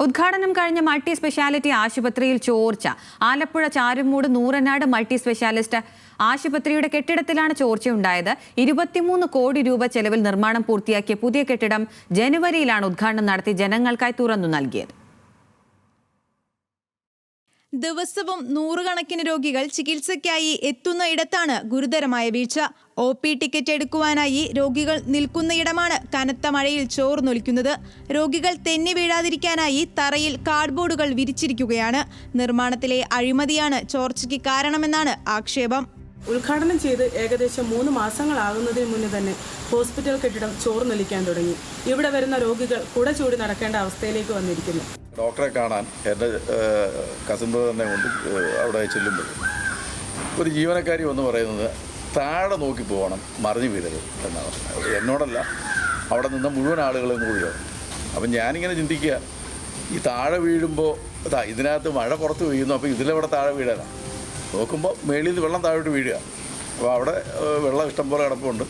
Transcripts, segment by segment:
ഉദ്ഘാടനം കഴിഞ്ഞ multi speciality ആശുപത്രിയിൽ ചോർച്ച. ആലപ്പുഴ ചാരുമൂട് നൂറനാട് മൾട്ടി സ്പെഷ്യാലിസ്റ്റ് ആശുപത്രിയുടെ കെട്ടിടത്തിലാണ് ചോർച്ചയുണ്ടായത്. 23 കോടി രൂപ ചെലവിൽ നിർമ്മാണം പൂർത്തിയാക്കിയ പുതിയ കെട്ടിടം ജനുവരിയിലാണ് ഉദ്ഘാടനം നടത്തി ജനങ്ങൾക്കായി തുറന്നു നൽകിയത്. ദിവസവും നൂറുകണക്കിന് രോഗികൾ ചികിത്സയ്ക്കായി എത്തുന്നയിടത്താണ് ഗുരുതരമായ വീഴ്ച. OP ടിക്കറ്റ് എടുക്കുവാനായി രോഗികൾ നിൽക്കുന്നയിടമാണ് കനത്ത മഴയിൽ ചോർന്നൊലിക്കുന്നത്. രോഗികൾ തെന്നി വീഴാതിരിക്കാനായി തറയിൽ കാർഡ്ബോർഡുകൾ വിരിച്ചിരിക്കുകയാണ്. നിർമ്മാണത്തിലെ അഴിമതിയാണ് ചോർച്ചയ്ക്ക് കാരണമെന്നാണ് ആക്ഷേപം. ഉദ്ഘാടനം ചെയ്ത് ഏകദേശം 3 മാസങ്ങളാകുന്നതിന് മുന്നേ തന്നെ ഹോസ്പിറ്റൽ കെട്ടിടം ചോർന്നൊലിക്കാൻ തുടങ്ങി. ഇവിടെ വരുന്ന രോഗികൾ കുട ചൂടി നടക്കേണ്ട അവസ്ഥയിലേക്ക് വന്നിരിക്കുന്നു. ഡോക്ടറെ കാണാൻ എൻ്റെ കസിൻ ബ്രദറിനെ കൊണ്ട് അവിടെ ചെല്ലുമ്പോൾ ഒരു ജീവനക്കാരി വന്ന് പറയുന്നത് താഴെ നോക്കി പോകണം, മറിഞ്ഞു വീഴരുത് എന്നാണ്. എന്നോടല്ല, അവിടെ നിന്ന് മുഴുവൻ ആളുകളും കൂടിയാണ്. അപ്പം ഞാനിങ്ങനെ ചിന്തിക്കുക, ഈ താഴെ വീഴുമ്പോൾ ഇതിനകത്ത് മഴ പുറത്ത് വീഴുന്നു, അപ്പോൾ ഇതിലെവിടെ താഴെ വീഴാനാണ്. നോക്കുമ്പോൾ മേളിൽ നിന്ന് വെള്ളം താഴോട്ട് വീഴുക. അപ്പോൾ അവിടെ വെള്ളം ഇഷ്ടംപോലെ കിടപ്പുണ്ട്.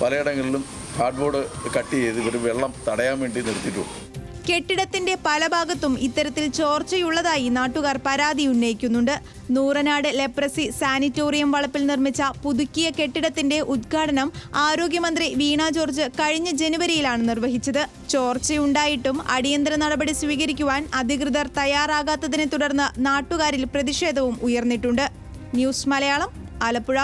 പലയിടങ്ങളിലും കാർഡ്ബോർഡ് കട്ട് ചെയ്ത് ഇവർ വെള്ളം തടയാൻ വേണ്ടി നിർത്തിയിട്ടുണ്ട്. കെട്ടിടത്തിന്റെ പല ഭാഗത്തും ഇത്തരത്തിൽ ചോർച്ചയുള്ളതായി നാട്ടുകാർ പരാതി ഉന്നയിക്കുന്നുണ്ട്. നൂറനാട് ലെപ്രസി സാനിറ്റോറിയം വളപ്പിൽ നിർമ്മിച്ച പുതുക്കിയ കെട്ടിടത്തിന്റെ ഉദ്ഘാടനം ആരോഗ്യമന്ത്രി വീണ ജോർജ് കഴിഞ്ഞ ജനുവരിയിലാണ് നിർവഹിച്ചത്. ചോർച്ചയുണ്ടായിട്ടും അടിയന്തര നടപടി സ്വീകരിക്കുവാൻ അധികൃതർ തയ്യാറാകാത്തതിനെ തുടർന്ന് നാട്ടുകാരിൽ പ്രതിഷേധവും ഉയർന്നിട്ടുണ്ട്. ന്യൂസ് മലയാളം, ആലപ്പുഴ.